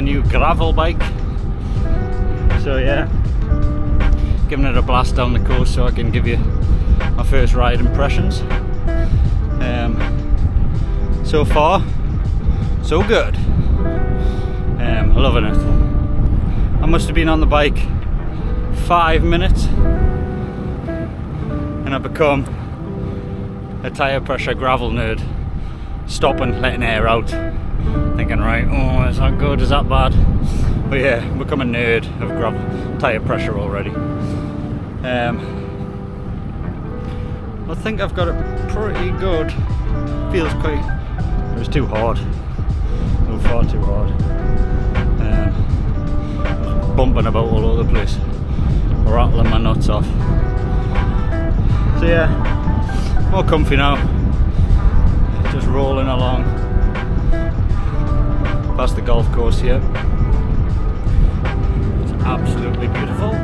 new gravel bike. So yeah, giving it a blast down the coast so I can give you my first ride impressions. So far, so good. Loving it. I must have been on the bike 5 minutes and I've become a tyre pressure gravel nerd. Stopping, letting air out, thinking, right, oh, is that good, is that bad? But yeah, I've become a nerd of gravel tyre pressure already. I think I've got it pretty good. Feels quite, it was too hard. Oh, far too hard. Bumping about all over the place, rattling my nuts off. So yeah, more comfy now. Just rolling along past the golf course here. It's absolutely beautiful.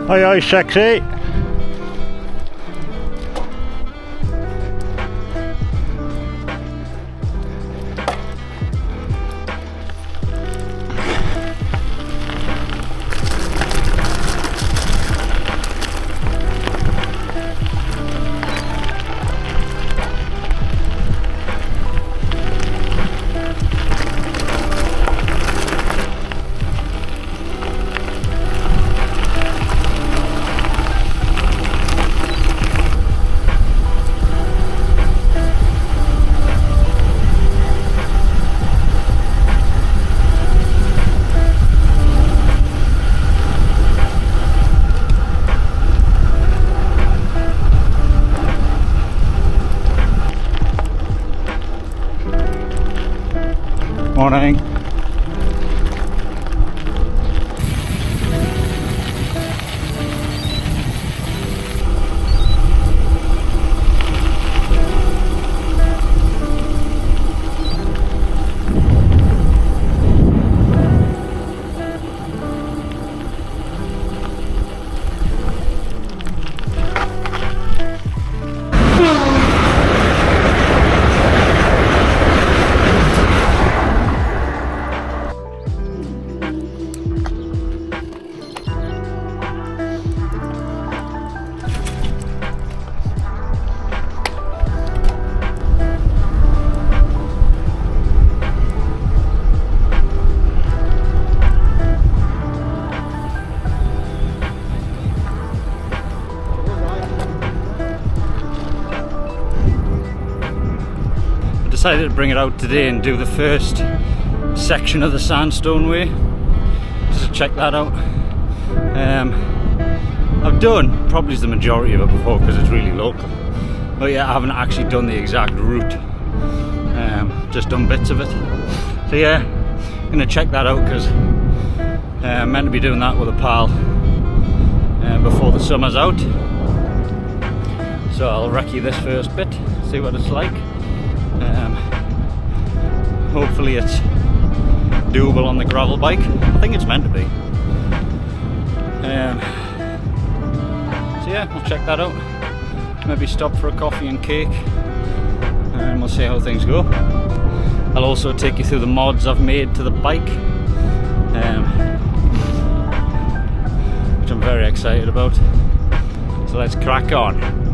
Hi, sexy. Morning. Decided to bring it out today and do the first section of the Sandstone Way, just to check that out. I've done probably the majority of it before because it's really local, but yeah, I haven't actually done the exact route, just done bits of it. So yeah, I'm gonna check that out because I'm meant to be doing that with a pal before the summer's out. So I'll recce this first bit, see what it's like. Hopefully it's doable on the gravel bike. I think it's meant to be. So yeah, we'll check that out. Maybe stop for a coffee and cake and we'll see how things go. I'll also take you through the mods I've made to the bike, which I'm very excited about. So let's crack on.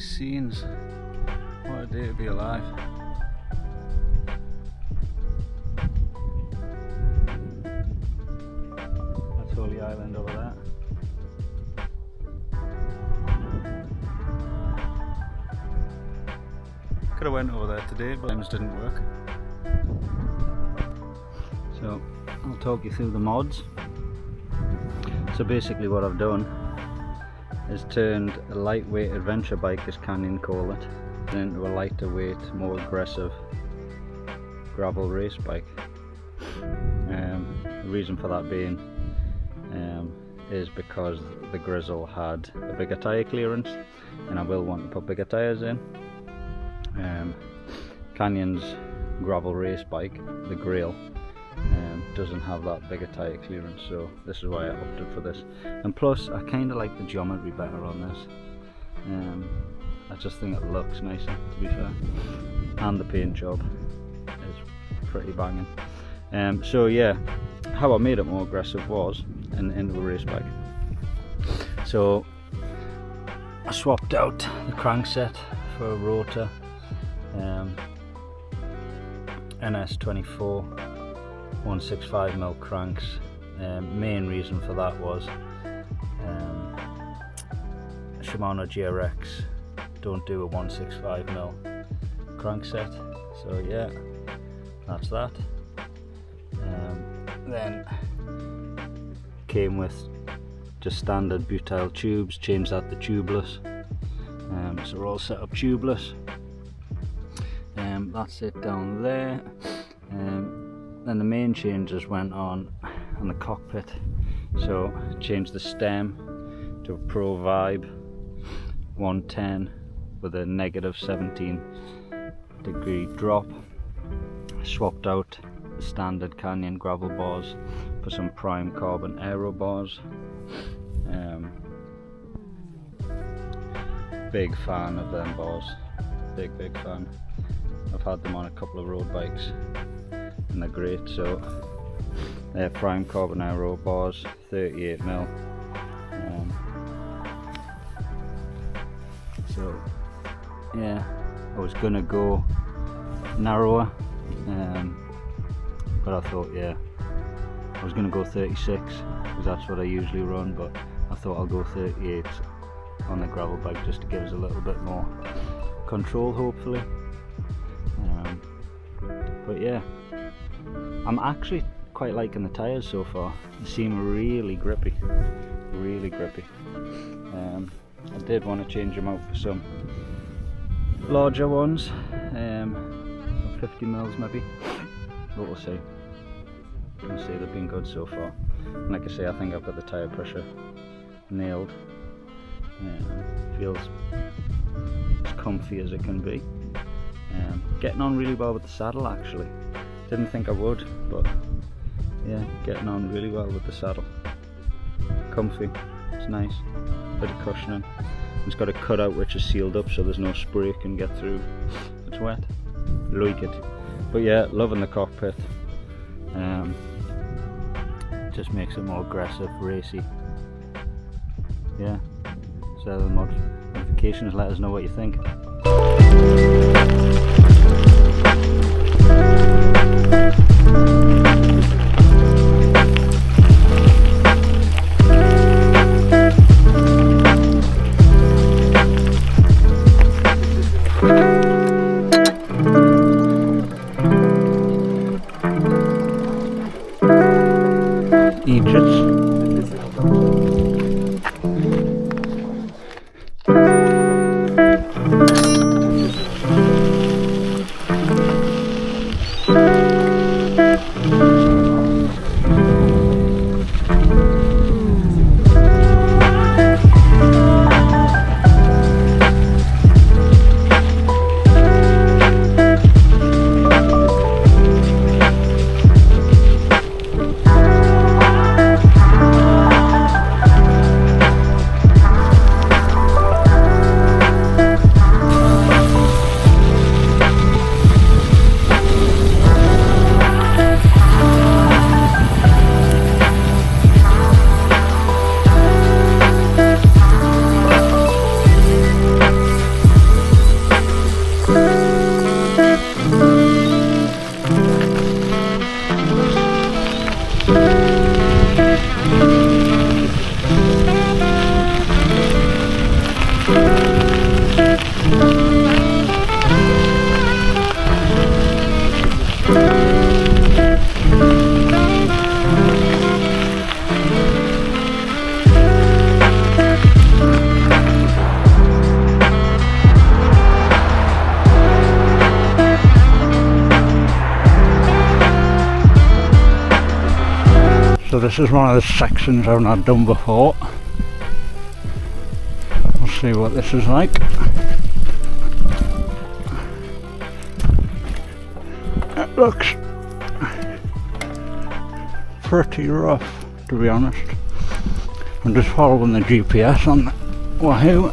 these scenes. What a day to be alive. That's Holy Island over there. Could have went over there today, but things didn't work. So I'll talk you through the mods. So basically what I've done is turned a lightweight adventure bike, as Canyon call it, into a lighter weight, more aggressive gravel race bike. The reason for that being is because the Grizl had a bigger tyre clearance, and I will want to put bigger tyres in. Canyon's gravel race bike, the Grizl, doesn't have that bigger tyre clearance, so this is why I opted for this. And plus, I kind of like the geometry better on this. I just think it looks nicer, to be fair, and the paint job is pretty banging. So yeah, how I made it more aggressive was into a race bike. So I swapped out the crankset for a rotor, NS24 165mm cranks. Main reason for that was Shimano GRX don't do a 165mm crankset, so yeah, that's that. Then came with just standard butyl tubes, changed that to tubeless, so we're all set up tubeless. That's it down there. Then the main changes went on the cockpit, so changed the stem to a Pro Vibe 110 with a -17 degree drop. Swapped out the standard Canyon gravel bars for some prime carbon aero bars. Big fan of them bars, big fan. I've had them on a couple of road bikes and they're great. So they're prime carbon aero bars, 38mm. So yeah, I was gonna go narrower, but I thought, yeah, I was gonna go 36 because that's what I usually run, but I thought I'll go 38 on the gravel bike just to give us a little bit more control, hopefully. But yeah, I'm actually quite liking the tyres so far. They seem really grippy, really grippy. I did want to change them out for some larger ones, 50mm maybe, but we'll see. I'll say they've been good so far. And like I say, I think I've got the tyre pressure nailed. Feels as comfy as it can be. Getting on really well with the saddle actually. Didn't think I would, but yeah, getting on really well with the saddle. Comfy, it's nice, bit of cushioning. It's got a cutout which is sealed up so there's no spray can get through. It's wet, like it. But yeah, loving the cockpit. Just makes it more aggressive, racy. Yeah, so the modifications, let us know what you think. So this is one of the sections I've not done before. We'll see what this is like. It looks pretty rough, to be honest. I'm just following the GPS on the Wahoo.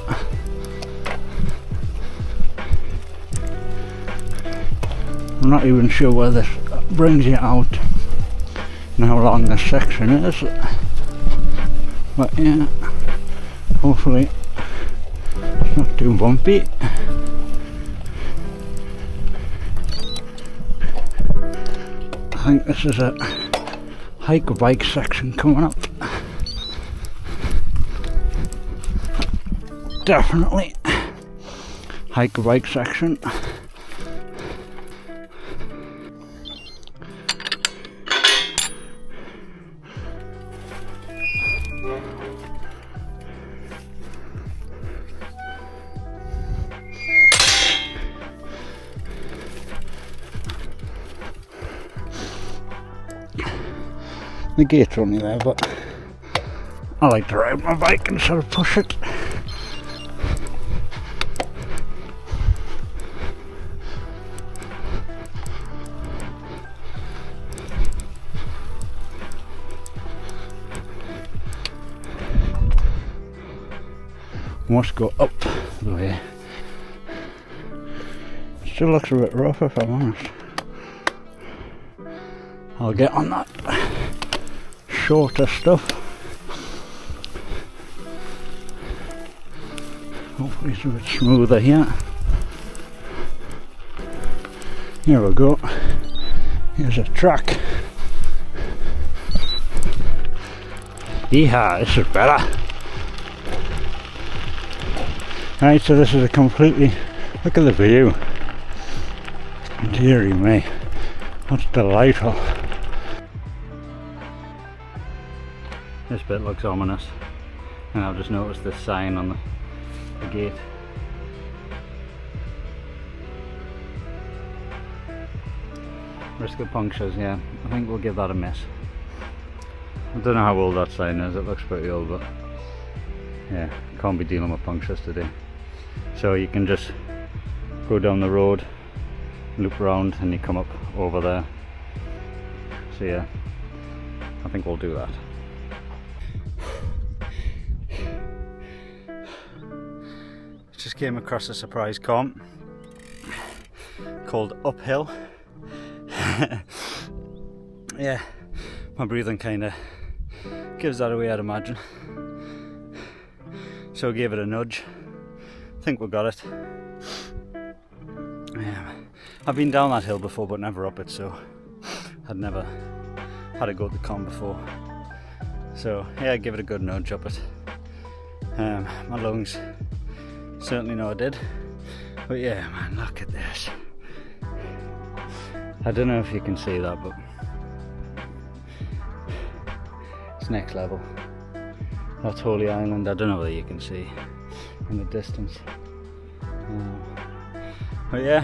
I'm not even sure where this brings you out and how long this section is, but yeah, hopefully it's not too bumpy. I think this is a hike bike section coming up. Definitely hike bike section. The gate's only there, but I like to ride my bike instead of push it. Must go up the way. Still looks a bit rough, if I'm honest. I'll get on that shorter stuff. Hopefully it's a bit smoother here. Here we go. Here's a track. Yeehaw, this is better. Right, so this is a completely, look at the view. Dearie me, that's delightful. This bit looks ominous, and I've just noticed this sign on the gate. Risk of punctures, yeah, I think we'll give that a miss. I don't know how old that sign is, it looks pretty old, but yeah, can't be dealing with punctures today. So you can just go down the road, loop around, and you come up over there. So yeah, I think we'll do that. Just came across a surprise comp called Uphill. Yeah, my breathing kind of gives that away, I'd imagine. So I gave it a nudge. I think we got it. Yeah, I've been down that hill before but never up it, so I'd never had a go at the comp before. So yeah, give it a good nudge up it. My lungs certainly know I did. But yeah, man, look at this. I don't know if you can see that, but it's next level. That's Holy Island. I don't know whether you can see in the distance. But yeah,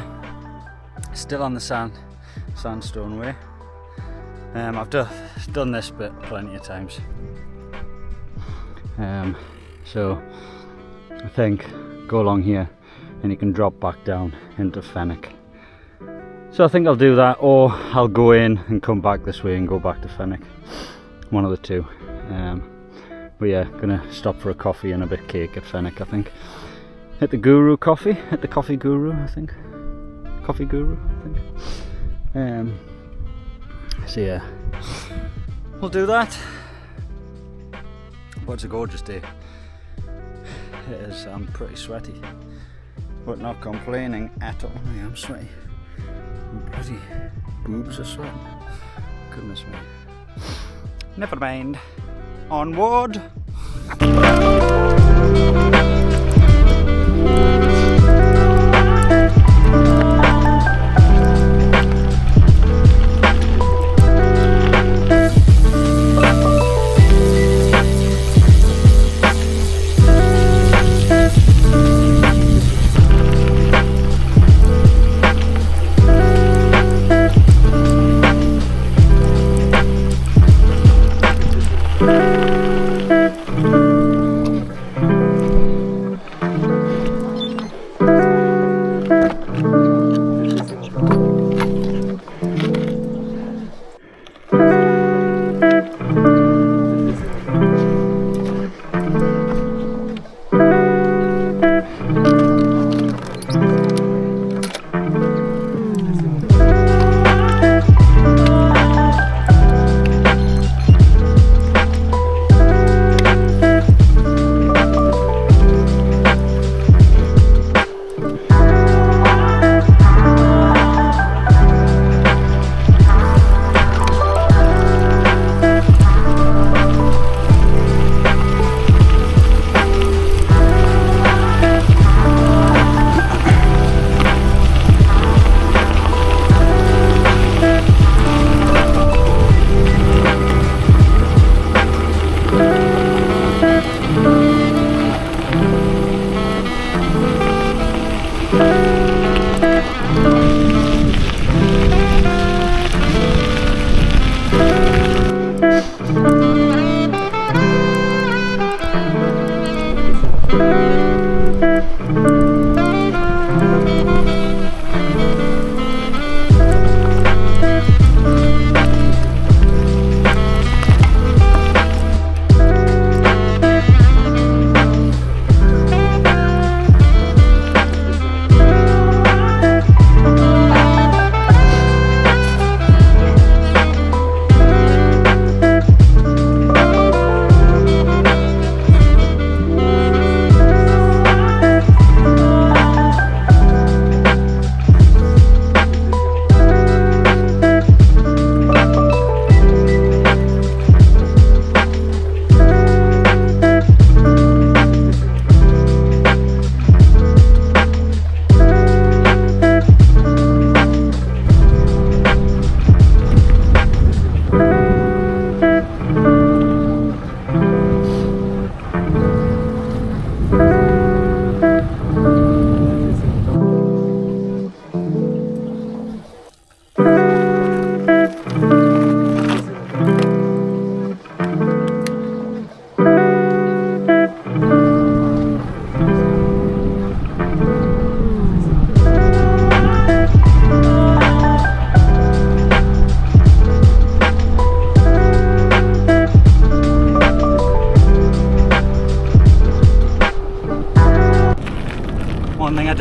still on the Sandstone Way. I've done this bit plenty of times. So I think go along here and you can drop back down into Fenwick. So I think I'll do that, or I'll go in and come back this way and go back to Fenwick. One of the two. But yeah, gonna stop for a coffee and a bit of cake at Fenwick, I think. At the Guru Coffee, at the Coffee Guru, I think. Coffee Guru, I think. So yeah, we'll do that. But it's a gorgeous day. It is. I'm pretty sweaty, but not complaining at all. I am sweaty. My bloody boobs are sweating. Goodness me. Never mind. Onward.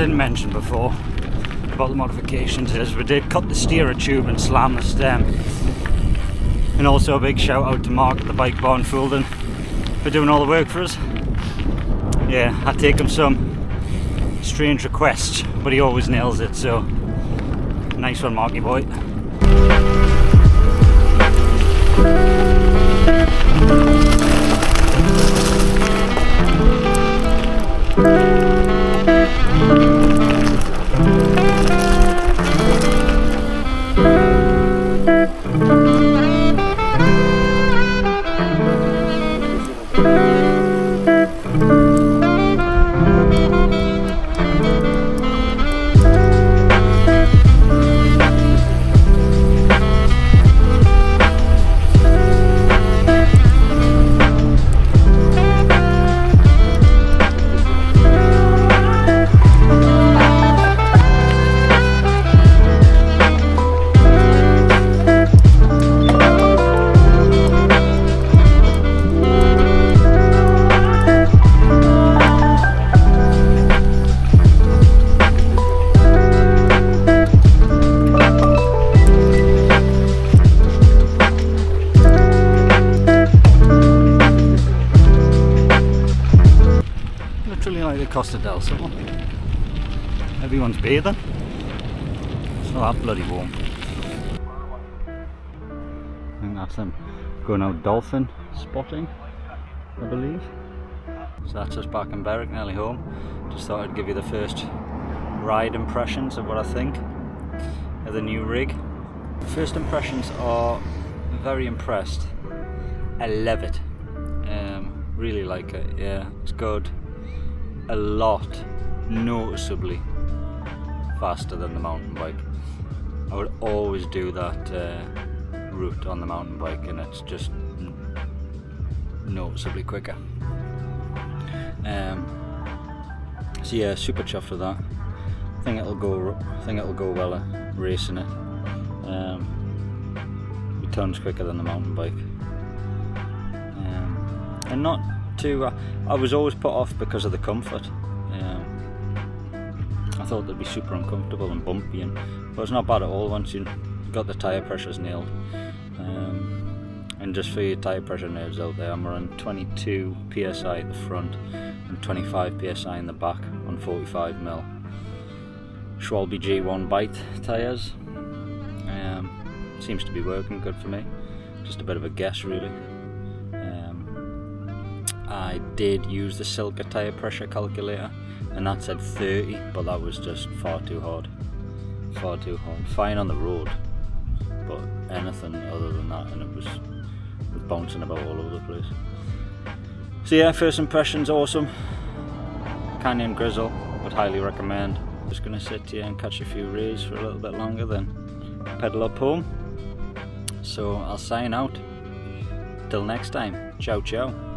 didn't mention before about the modifications is we did cut the steerer tube and slam the stem. And also a big shout out to Mark at the Bike Barn Fulden for doing all the work for us. Yeah, I take him some strange requests, but he always nails it, so nice one, Marky boy. Like the Costa del Sol. Everyone's bathing. It's not that bloody warm. I think that's them going out dolphin spotting, I believe. So that's us back in Berwick, nearly home. Just thought I'd give you the first ride impressions of what I think of the new rig. First impressions are very impressed. I love it. Really like it. Yeah, it's good. A lot, noticeably faster than the mountain bike. I would always do that route on the mountain bike, and it's just noticeably quicker. So yeah, super chuffed with that. I think it'll go well at racing it. Be tons quicker than the mountain bike, and not too. I was always put off because of the comfort. I thought they'd be super uncomfortable and bumpy, but it's not bad at all once you got the tyre pressures nailed. And just for your tyre pressure nerds out there, I'm running 22 psi at the front and 25 psi in the back on 45mm Schwalbe G1 Bite tyres. Seems to be working good for me. Just a bit of a guess, really. I did use the Silka tyre pressure calculator, and that said 30, but that was just far too hard. Fine on the road, but anything other than that, and it was bouncing about all over the place. So yeah, first impressions, awesome. Canyon Grizl, would highly recommend. Just gonna sit here and catch a few rays for a little bit longer, then pedal up home. So I'll sign out. Till next time, ciao ciao.